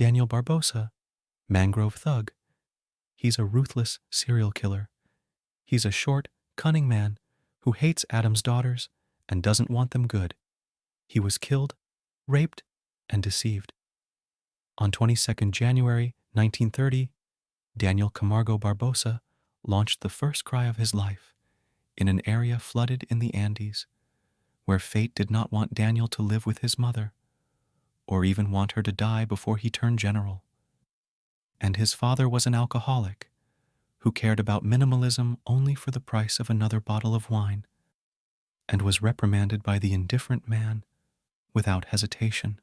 Daniel Barbosa, mangrove thug. He's a ruthless serial killer. He's a short, cunning man who hates Adam's daughters and doesn't want them good. He was killed, raped, and deceived. On 22nd January 1930, Daniel Camargo Barbosa launched the first cry of his life in an area flooded in the Andes, where fate did not want Daniel to live with his mother, or even want her to die before he turned general. And his father was an alcoholic who cared about minimalism only for the price of another bottle of wine, and was reprimanded by the indifferent man without hesitation.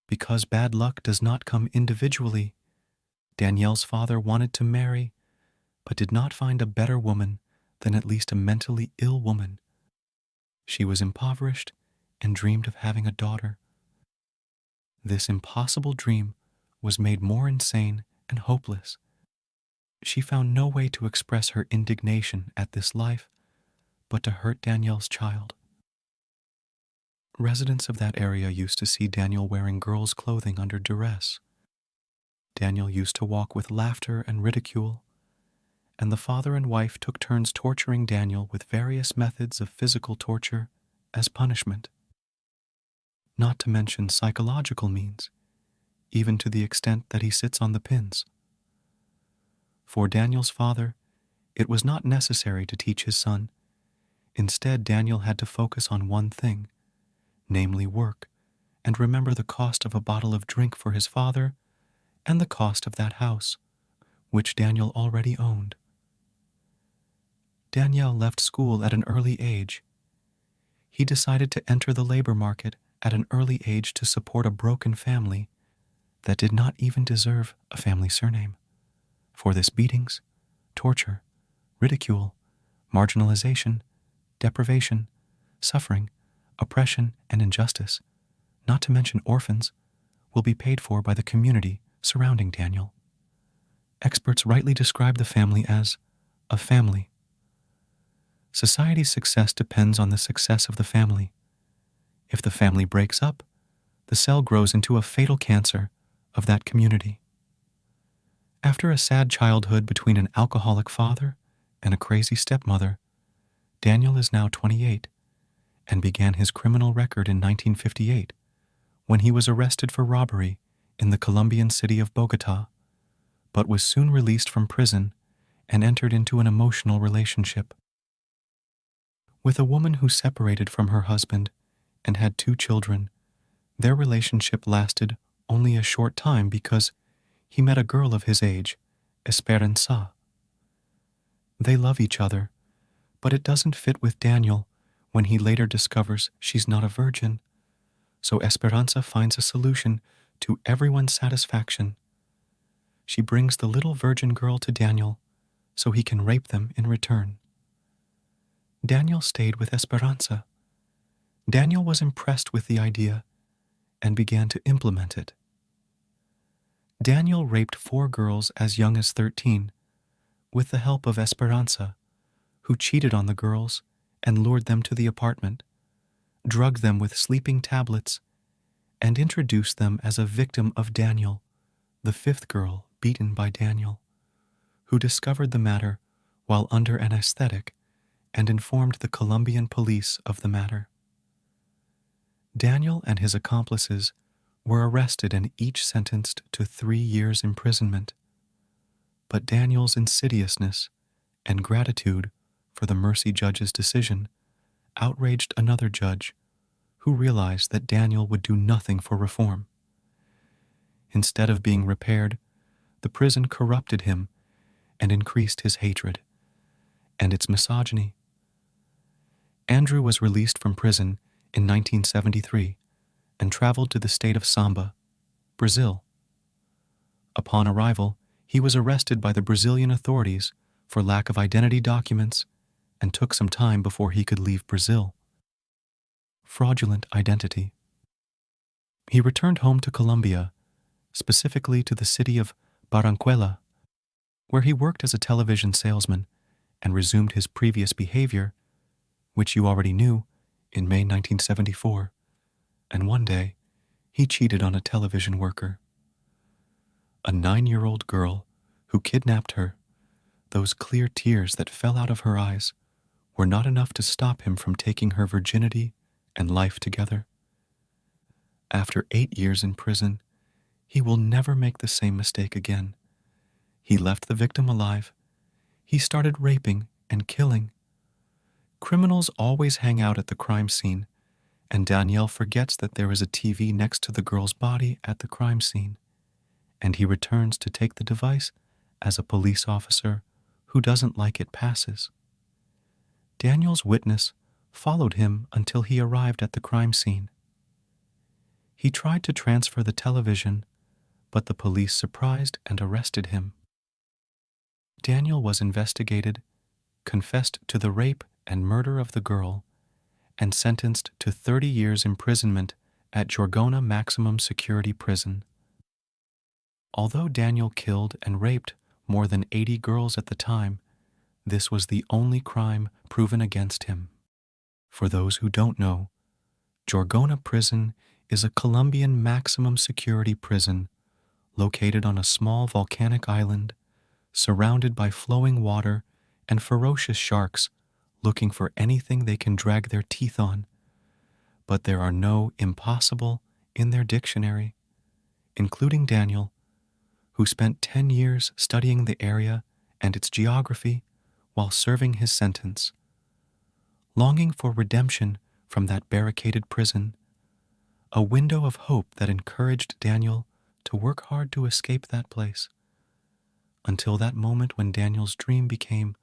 Because bad luck does not come individually, Danielle's father wanted to marry, but did not find a better woman than at least a mentally ill woman. She was impoverished and dreamed of having a daughter. This impossible dream was made more insane and hopeless. She found no way to express her indignation at this life but to hurt Danielle's child. Residents of that area used to see Daniel wearing girls' clothing under duress. Daniel used to walk with laughter and ridicule, and the father and wife took turns torturing Daniel with various methods of physical torture as punishment. Not to mention psychological means, even to the extent that he sits on the pins. For Daniel's father, it was not necessary to teach his son. Instead, Daniel had to focus on one thing, namely work, and remember the cost of a bottle of drink for his father and the cost of that house, which Daniel already owned. Daniel left school at an early age. He decided to enter the labor market at an early age to support a broken family that did not even deserve a family surname. For this beatings, torture, ridicule, marginalization, deprivation, suffering, oppression, and injustice, not to mention orphans, will be paid for by the community surrounding Daniel. Experts rightly describe the family as a family. Society's success depends on the success of the family. If the family breaks up, the cell grows into a fatal cancer of that community. After a sad childhood between an alcoholic father and a crazy stepmother, Daniel is now 28 and began his criminal record in 1958 when he was arrested for robbery in the Colombian city of Bogota, but was soon released from prison and entered into an emotional relationship with a woman who separated from her husband and had 2 children. Their relationship lasted only a short time because he met a girl of his age, Esperanza. They love each other, but it doesn't fit with Daniel when he later discovers she's not a virgin, so Esperanza finds a solution to everyone's satisfaction. She brings the little virgin girl to Daniel so he can rape them in return. Daniel stayed with Esperanza. Daniel was impressed with the idea and began to implement it. Daniel raped 4 girls as young as 13 with the help of Esperanza, who cheated on the girls and lured them to the apartment, drugged them with sleeping tablets, and introduced them as a victim of Daniel, the 5th girl beaten by Daniel, who discovered the matter while under anesthetic and informed the Colombian police of the matter. Daniel and his accomplices were arrested and each sentenced to 3 years imprisonment. But Daniel's insidiousness and gratitude for the mercy judge's decision outraged another judge who realized that Daniel would do nothing for reform. Instead of being repaired, the prison corrupted him and increased his hatred and its misogyny. Andrew was released from prison in 1973 and traveled to the state of Samba, Brazil. Upon arrival, he was arrested by the Brazilian authorities for lack of identity documents and took some time before he could leave Brazil. Fraudulent identity. He returned home to Colombia, specifically to the city of Barranquilla, where he worked as a television salesman and resumed his previous behavior, which you already knew, in May 1974. And one day, He cheated on a television worker. A 9-year-old girl who kidnapped her. Those clear tears that fell out of her eyes were not enough to stop him from taking her virginity and life together. After 8 years in prison, he will never make the same mistake again. He left the victim alive. He started raping and killing. Criminals always hang out at the crime scene, and Daniel forgets that there is a TV next to the girl's body at the crime scene, and he returns to take the device as a police officer who doesn't like it passes. Daniel's witness followed him until he arrived at the crime scene. He tried to transfer the television, but the police surprised and arrested him. Daniel was investigated, confessed to the rape and murder of the girl, and sentenced to 30 years imprisonment at Gorgona Maximum Security Prison. Although Daniel killed and raped more than 80 girls at the time, this was the only crime proven against him. For those who don't know, Gorgona Prison is a Colombian maximum security prison located on a small volcanic island surrounded by flowing water and ferocious sharks looking for anything they can drag their teeth on. But there are no impossible in their dictionary, including Daniel, who spent 10 years studying the area and its geography while serving his sentence. Longing for redemption from that barricaded prison, a window of hope that encouraged Daniel to work hard to escape that place, until that moment when Daniel's dream became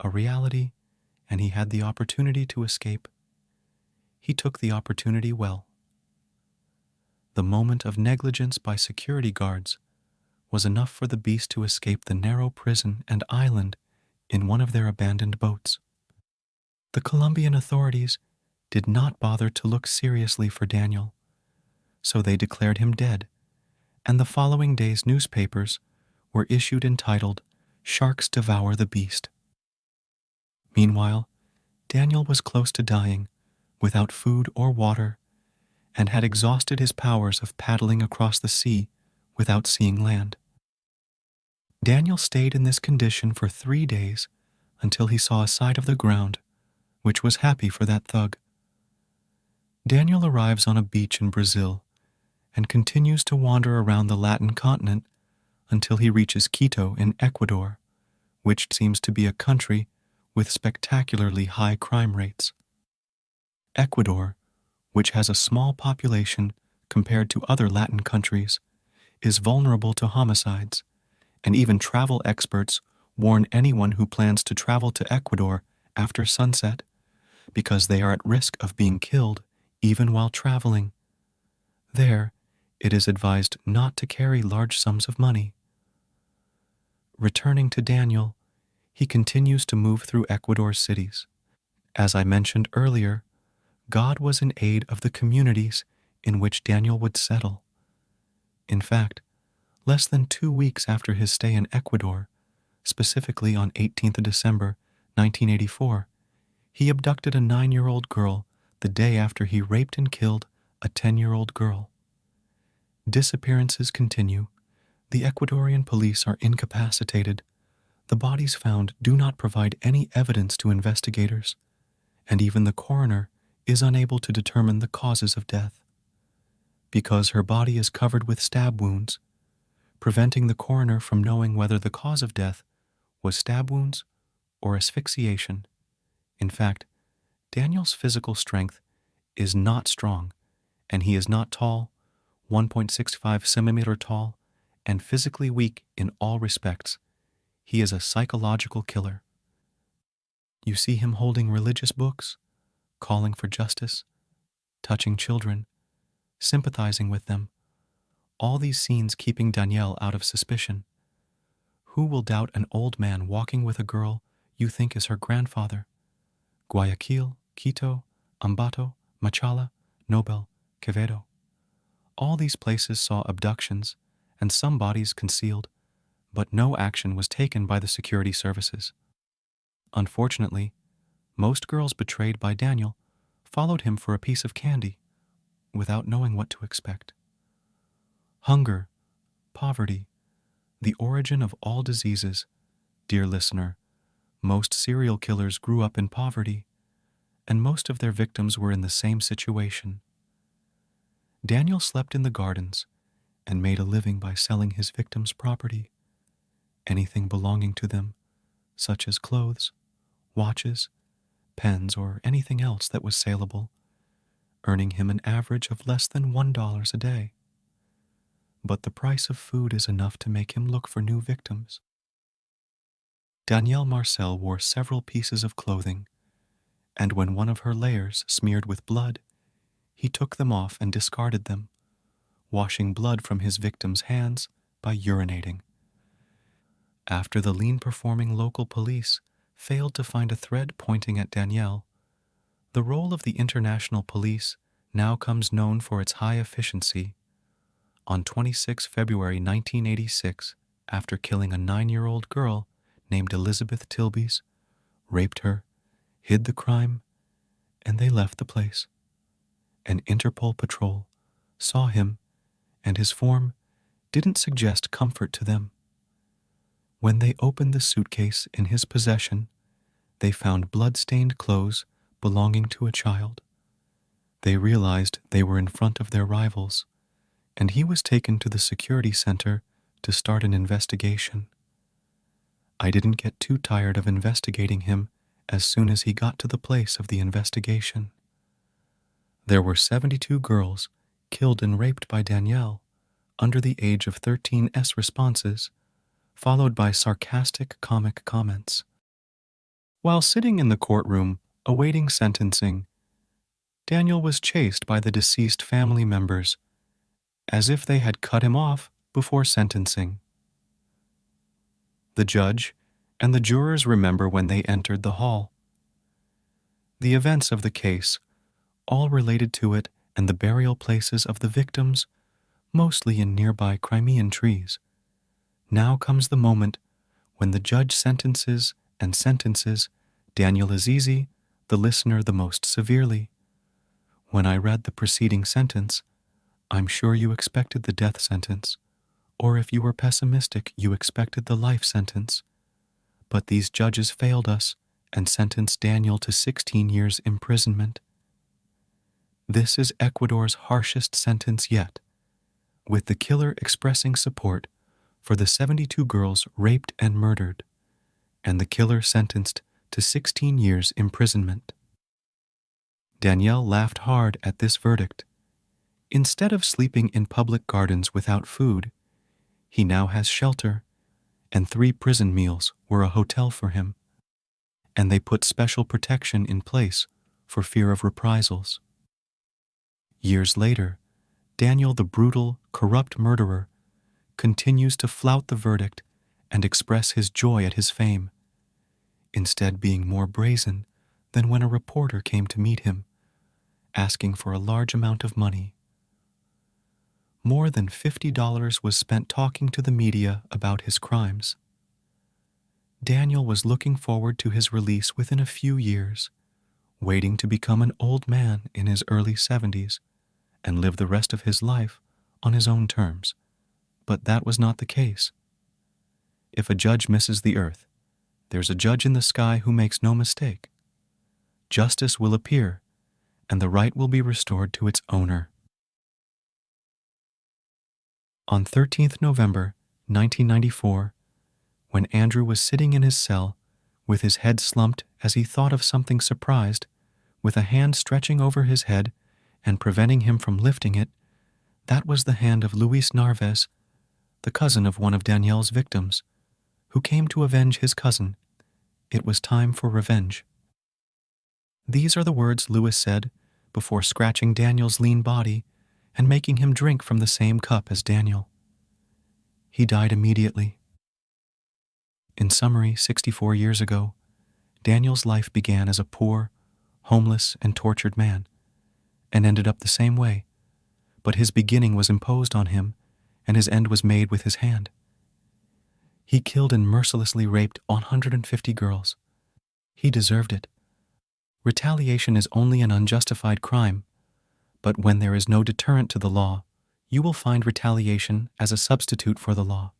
a reality and he had the opportunity to escape. He took the opportunity well. The moment of negligence by security guards was enough for the beast to escape the narrow prison and island in one of their abandoned boats. The Colombian authorities did not bother to look seriously for Daniel, so they declared him dead, and the following day's newspapers were issued entitled, "Sharks Devour the Beast." Meanwhile, Daniel was close to dying, without food or water, and had exhausted his powers of paddling across the sea without seeing land. Daniel stayed in this condition for 3 days until he saw a side of the ground, which was happy for that thug. Daniel arrives on a beach in Brazil and continues to wander around the Latin continent until he reaches Quito in Ecuador, which seems to be a country with spectacularly high crime rates. Ecuador, which has a small population compared to other Latin countries, is vulnerable to homicides, and even travel experts warn anyone who plans to travel to Ecuador after sunset because they are at risk of being killed even while traveling. There, it is advised not to carry large sums of money. Returning to Daniel, he continues to move through Ecuador's cities. As I mentioned earlier, God was in aid of the communities in which Daniel would settle. In fact, less than 2 weeks after his stay in Ecuador, specifically on 18th of December 1984, he abducted a 9-year-old girl the day after he raped and killed a 10-year-old girl. Disappearances continue. The Ecuadorian police are incapacitated. The bodies found do not provide any evidence to investigators, and even the coroner is unable to determine the causes of death. Because her body is covered with stab wounds, preventing the coroner from knowing whether the cause of death was stab wounds or asphyxiation. In fact, Daniel's physical strength is not strong, and he is not tall, 1.65 centimeter tall, and physically weak in all respects. He is a psychological killer. You see him holding religious books, calling for justice, touching children, sympathizing with them, all these scenes keeping Daniel out of suspicion. Who will doubt an old man walking with a girl you think is her grandfather? Guayaquil, Quito, Ambato, Machala, Nobel, Quevedo. All these places saw abductions and some bodies concealed, but no action was taken by the security services. Unfortunately, most girls betrayed by Daniel followed him for a piece of candy without knowing what to expect. Hunger, poverty, the origin of all diseases. Dear listener, most serial killers grew up in poverty, and most of their victims were in the same situation. Daniel slept in the gardens and made a living by selling his victims' property, anything belonging to them, such as clothes, watches, pens, or anything else that was saleable, earning him an average of less than $1 a day. But the price of food is enough to make him look for new victims. Danielle Marcel wore several pieces of clothing, and when one of her layers smeared with blood, he took them off and discarded them, washing blood from his victims' hands by urinating. After the lean-performing local police failed to find a thread pointing at Danielle, the role of the international police now comes known for its high efficiency. On 26 February 1986, after killing a 9-year-old girl named Elizabeth Tilbys, raped her, hid the crime, and they left the place. An Interpol patrol saw him, and his form didn't suggest comfort to them. When they opened the suitcase in his possession, they found blood-stained clothes belonging to a child. They realized they were in front of their rivals, and he was taken to the security center to start an investigation. I didn't get too tired of investigating him as soon as he got to the place of the investigation. There were 72 girls killed and raped by Danielle under the age of 13 responses, followed by sarcastic comic comments. While sitting in the courtroom awaiting sentencing, Daniel was chased by the deceased family members as if they had cut him off before sentencing. The judge and the jurors remember when they entered the hall. The events of the case, all related to it and the burial places of the victims, mostly in nearby Crimean trees. Now comes the moment when the judge sentences Daniel Azizi, the listener, the most severely. When I read the preceding sentence, I'm sure you expected the death sentence, or if you were pessimistic, you expected the life sentence. But these judges failed us and sentenced Daniel to 16 years imprisonment. This is Ecuador's harshest sentence yet, with the killer expressing support for the 72 girls raped and murdered, and the killer sentenced to 16 years imprisonment. Danielle laughed hard at this verdict. Instead of sleeping in public gardens without food, he now has shelter, and 3 prison meals were a hotel for him, and they put special protection in place for fear of reprisals. Years later, Daniel, the brutal, corrupt murderer, continues to flout the verdict and express his joy at his fame, instead being more brazen than when a reporter came to meet him, asking for a large amount of money. More than $50 was spent talking to the media about his crimes. Daniel was looking forward to his release within a few years, waiting to become an old man in his early 70s and live the rest of his life on his own terms. But that was not the case. If a judge misses the earth, there's a judge in the sky who makes no mistake. Justice will appear, and the right will be restored to its owner. On 13th November 1994, when Andrew was sitting in his cell, with his head slumped as he thought of something surprised, with a hand stretching over his head and preventing him from lifting it, that was the hand of Luis Narvaez, the cousin of one of Danielle's victims, who came to avenge his cousin. It was time for revenge. These are the words Luis said before scratching Daniel's lean body and making him drink from the same cup as Daniel. He died immediately. In summary, 64 years ago, Daniel's life began as a poor, homeless, and tortured man, and ended up the same way, but his beginning was imposed on him, and his end was made with his hand. He killed and mercilessly raped 150 girls. He deserved it. Retaliation is only an unjustified crime, but when there is no deterrent to the law, you will find retaliation as a substitute for the law.